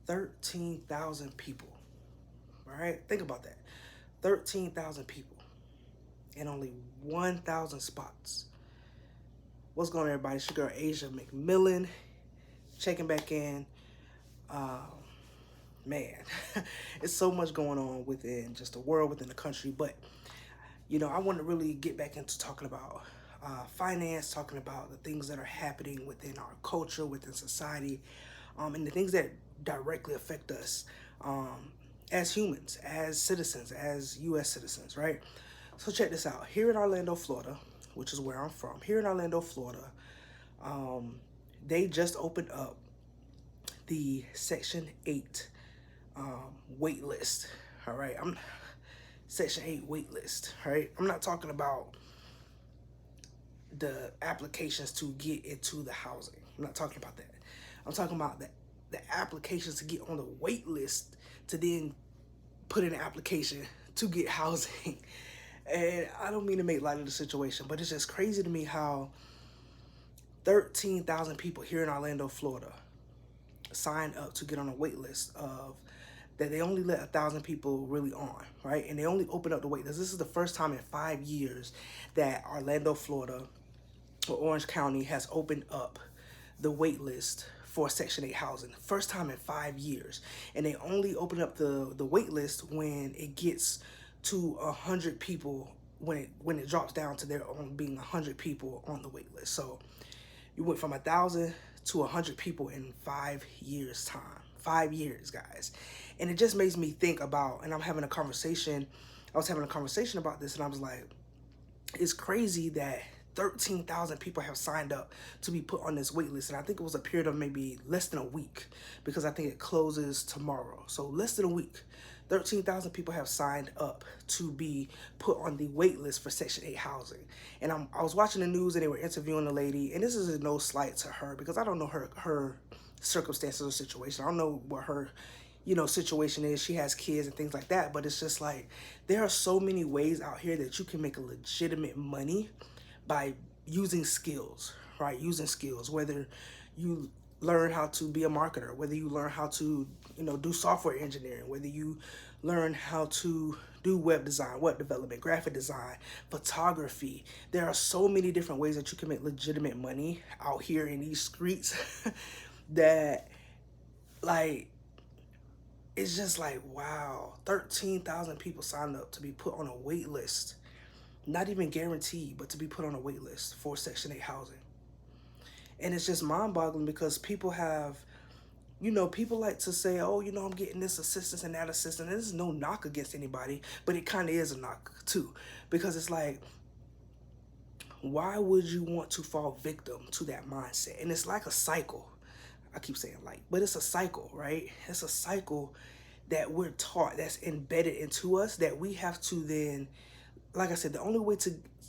13,000 people. All right, think about that. 13,000 people and only 1,000 spots. What's going on, everybody? It's your girl Asia McMillan checking back in. Um, Man, it's so much going on within just the world, within the country. But I want to really get back into talking about finance, talking about the things that are happening within our culture, within society, and the things that directly affect us as humans, as citizens, as U.S. citizens, right? So check this out. Here in Orlando, Florida, which is where I'm from, here in Orlando, Florida, um, they just opened up the Section 8 wait list. All right, I'm Section 8 wait list. All right, I'm not talking about the applications to get into the housing. I'm not talking about that. I'm talking about the applications to get on the wait list to then put in an application to get housing. And I don't mean to make light of the situation, but it's just crazy to me how 13,000 people here in Orlando, Florida, signed up to get on a wait list of that they only let 1,000 people really on, right? And they only open up the wait list. This is the first time in 5 years that Orlando, Florida, or Orange County has opened up the wait list for Section 8 housing. First time in 5 years. And they only open up the wait list when it gets to 100 people, when it drops down to there on being 100 people on the wait list. So you went from 1,000 to 100 people in 5 years time. 5 years, guys. And it just makes me think about, and I was having a conversation about this, and I was like, it's crazy that 13,000 people have signed up to be put on this wait list. And I think it was a period of maybe less than a week, because I think it closes tomorrow. So less than a week, 13,000 people have signed up to be put on the wait list for Section 8 housing. And I was watching the news and they were interviewing a lady, and this is no slight to her because I don't know her circumstances or situation. I don't know what her situation is. She has kids and things like that, but it's just like there are so many ways out here that you can make a legitimate money by using skills, right? Using skills, whether you learn how to be a marketer, whether you learn how to do software engineering, whether you learn how to do web design, web development, graphic design, photography. There are so many different ways that you can make legitimate money out here in these streets that, like, it's just like, wow, 13,000 people signed up to be put on a wait list. Not even guaranteed, but to be put on a wait list for Section 8 housing. And it's just mind-boggling because people have, people like to say, oh, I'm getting this assistance and that assistance. And this is no knock against anybody, but it kind of is a knock too. Because it's like, why would you want to fall victim to that mindset? And it's like a cycle. I keep saying like, but it's a cycle, right? It's a cycle that we're taught, that's embedded into us, that we have to then, like I said, the only way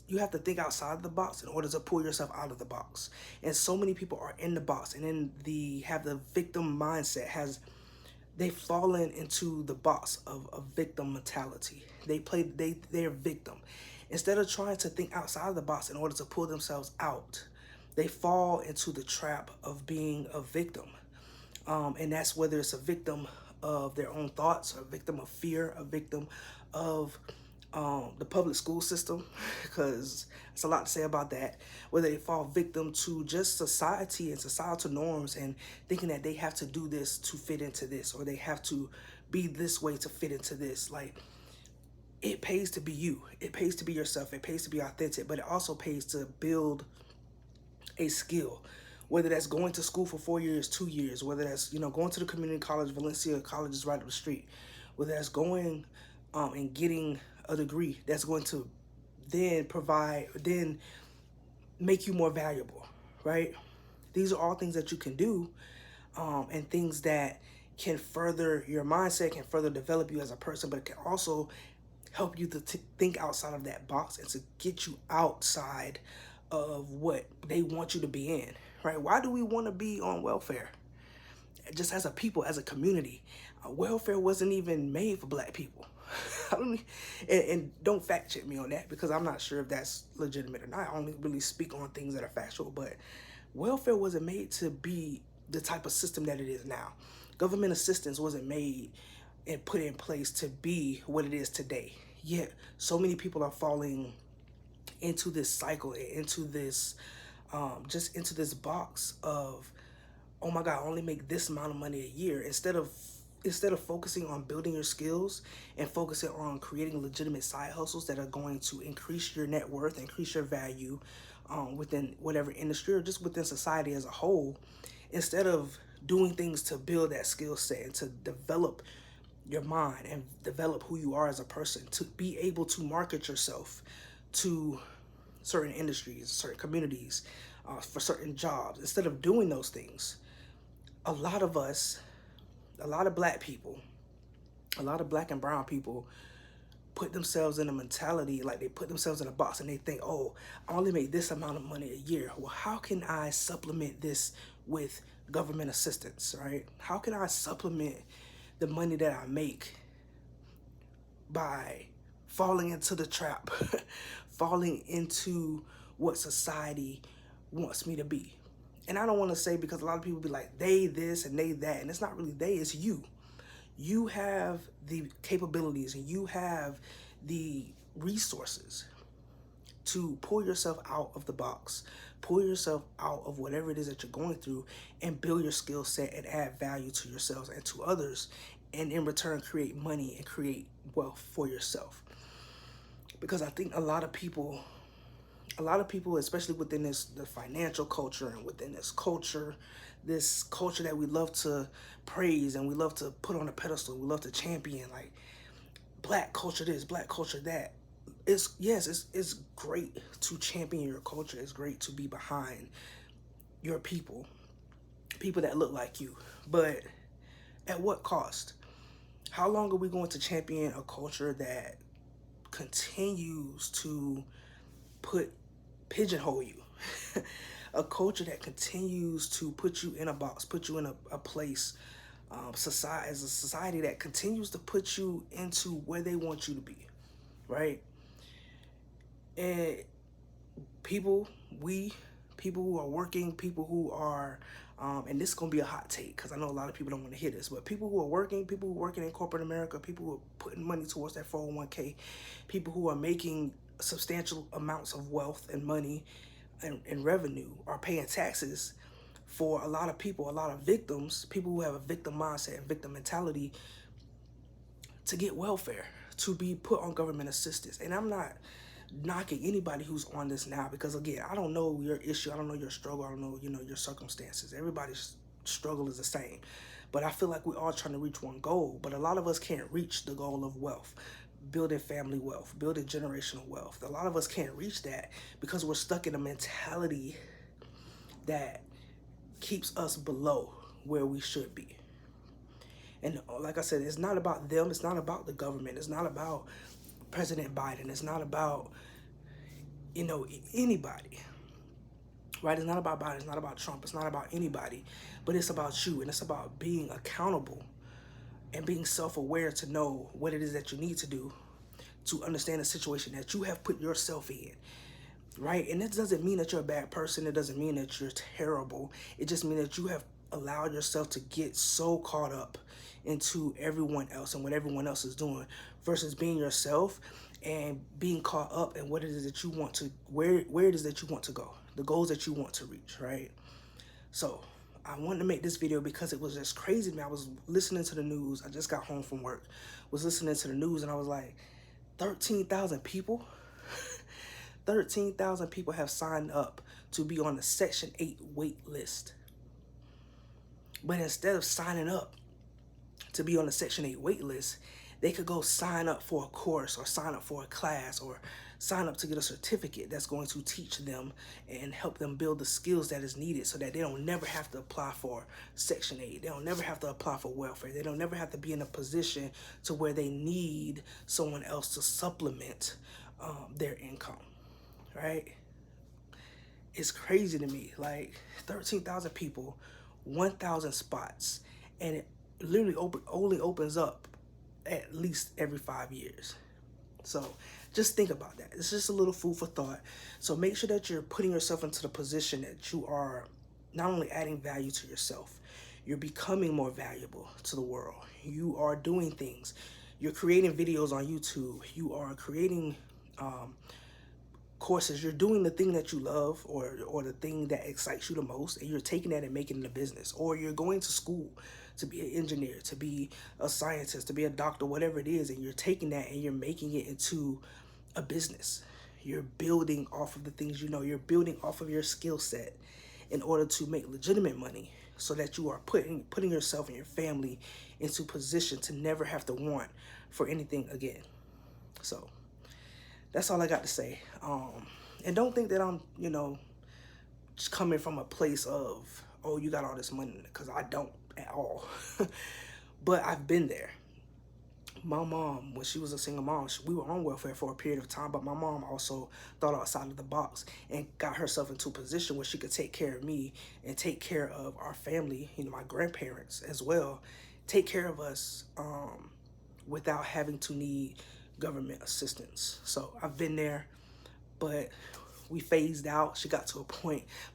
you have to think outside of the box in order to pull yourself out of the box. And so many people are in the box and have the victim mindset, they've fallen into the box of a victim mentality. They're victim. Instead of trying to think outside of the box in order to pull themselves out, they fall into the trap of being a victim. And that's whether it's a victim of their own thoughts, a victim of fear, a victim of the public school system, because it's a lot to say about that, whether they fall victim to just society and societal norms and thinking that they have to do this to fit into this, or they have to be this way to fit into this. Like, it pays to be you. It pays to be yourself. It pays to be authentic, but it also pays to build a skill, whether that's going to school for 4 years, 2 years, whether that's, going to the community college. Valencia College is right up the street, whether that's going and getting a degree that's going to then make you more valuable, right? These are all things that you can do, and things that can further your mindset, can further develop you as a person, but it can also help you to think outside of that box and to get you outside of what they want you to be in, right? Why do we want to be on welfare? Just as a people, as a community, welfare wasn't even made for Black people. And don't fact check me on that, because I'm not sure if that's legitimate or not. I only really speak on things that are factual, but welfare wasn't made to be the type of system that it is now. Government assistance wasn't made and put in place to be what it is today. Yet so many people are falling into this cycle, into this just into this box of, oh my God, I only make this amount of money a year, instead of focusing on building your skills and focusing on creating legitimate side hustles that are going to increase your net worth, increase your value within whatever industry or just within society as a whole. Instead of doing things to build that skill set and to develop your mind and develop who you are as a person, to be able to market yourself to certain industries, certain communities, for certain jobs. Instead of doing those things, a lot of us, a lot of black people, a lot of black and brown people put themselves in a mentality, like they put themselves in a box and they think, oh, I only make this amount of money a year. Well, how can I supplement this with government assistance, right? How can I supplement the money that I make by falling into the trap, falling into what society wants me to be? And I don't want to say, because a lot of people be like, they this and they that, and it's not really they, it's you. You have the capabilities and you have the resources to pull yourself out of the box, pull yourself out of whatever it is that you're going through, and build your skill set and add value to yourselves and to others, and in return create money and create wealth for yourself. Because I think a lot of people, especially within the financial culture and within this culture that we love to praise and we love to put on a pedestal, we love to champion, like black culture this, black culture that. It's great to champion your culture. It's great to be behind your people that look like you. But at what cost? How long are we going to champion a culture that continues to pigeonhole you? A culture that continues to put you in a box, put you in a place, as a society that continues to put you into where they want you to be, right? And people who are working, people who are, and this is going to be a hot take because I know a lot of people don't want to hear this, but people who are working in corporate America, people who are putting money towards that 401k, people who are making substantial amounts of wealth and money and revenue are paying taxes for a lot of people, a lot of victims, people who have a victim mindset and victim mentality, to get welfare, to be put on government assistance. And I'm not knocking anybody who's on this now, because again, I don't know your issue, I don't know your struggle, I don't know, your circumstances. Everybody's struggle is the same. But I feel like we're all trying to reach one goal, but a lot of us can't reach the goal of wealth, building family wealth, building generational wealth. A lot of us can't reach that because we're stuck in a mentality that keeps us below where we should be. And like I said, it's not about them, it's not about the government, it's not about President Biden, it's not about, anybody, right? It's not about Biden, it's not about Trump, it's not about anybody, but it's about you, and it's about being accountable and being self-aware to know what it is that you need to do to understand the situation that you have put yourself in, right? And it doesn't mean that you're a bad person. It doesn't mean that you're terrible. It just means that you have allowed yourself to get so caught up into everyone else and what everyone else is doing versus being yourself and being caught up in what it is that you want to, where it is that you want to go, the goals that you want to reach, right? So I wanted to make this video because it was just crazy to me. I was listening to the news. I just got home from work, was listening to the news, and I was like, 13,000 people? 13,000 people have signed up to be on the Section 8 wait list. But instead of signing up to be on the Section 8 wait list, they could go sign up for a course or sign up for a class or sign up to get a certificate that's going to teach them and help them build the skills that is needed so that they don't never have to apply for Section 8. They don't never have to apply for welfare. They don't never have to be in a position to where they need someone else to supplement their income, right? It's crazy to me. Like 13,000 people, 1,000 spots, and it literally only opens up at least every 5 years. So just think about that. It's just a little food for thought. So make sure that you're putting yourself into the position that you are not only adding value to yourself, You're becoming more valuable to the world. You are doing things. You're creating videos on YouTube. You are creating courses. You're doing the thing that you love, or the thing that excites you the most, and you're taking that and making it a business. Or you're going to school to be an engineer, to be a scientist, to be a doctor, whatever it is, and you're taking that and you're making it into a business. You're building off of the things you know. You're building off of your skill set in order to make legitimate money, so that you are putting yourself and your family into position to never have to want for anything again. So that's all I got to say. And don't think that I'm, just coming from a place of, oh, you got all this money, because I don't at all. But I've been there. My mom, when she was a single mom, we were on welfare for a period of time, but my mom also thought outside of the box and got herself into a position where she could take care of me and take care of our family, my grandparents as well, take care of us without having to need government assistance. So I've been there, but we phased out.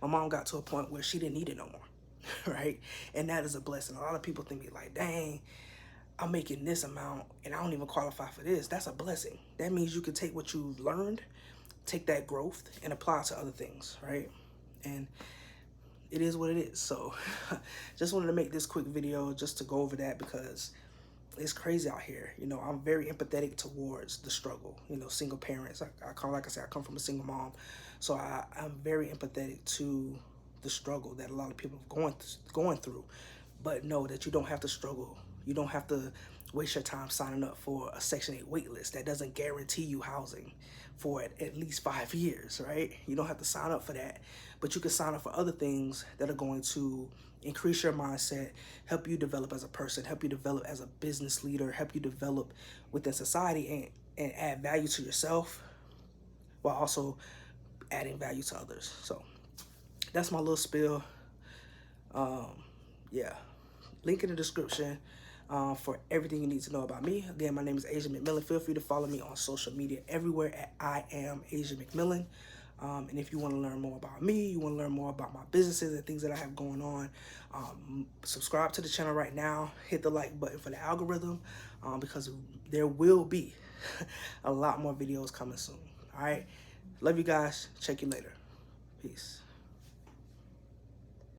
My mom got to a point where she didn't need it no more, right? And that is a blessing. A lot of people think like, dang, I'm making this amount and I don't even qualify for this. That's a blessing. That means you can take what you've learned, take that growth, and apply it to other things, right? And it is what it is. So just wanted to make this quick video just to go over that, because it's crazy out here. I'm very empathetic towards the struggle. Single parents. I come from a single mom, so I'm very empathetic to the struggle that a lot of people are going through. But know that you don't have to struggle. You don't have to waste your time signing up for a Section 8 waitlist that doesn't guarantee you housing for at least 5 years, right? You don't have to sign up for that, but you can sign up for other things that are going to increase your mindset, help you develop as a person, help you develop as a business leader, help you develop within society, and add value to yourself while also adding value to others. So that's my little spiel. Yeah, link in the description for everything you need to know about me. Again, my name is Asia McMillan. Feel free to follow me on social media everywhere at I am Asia McMillan. And if you want to learn more about me, you want to learn more about my businesses and things that I have going on, subscribe to the channel right now. Hit the like button for the algorithm, because there will be a lot more videos coming soon. All right. Love you guys. Check you later. Peace.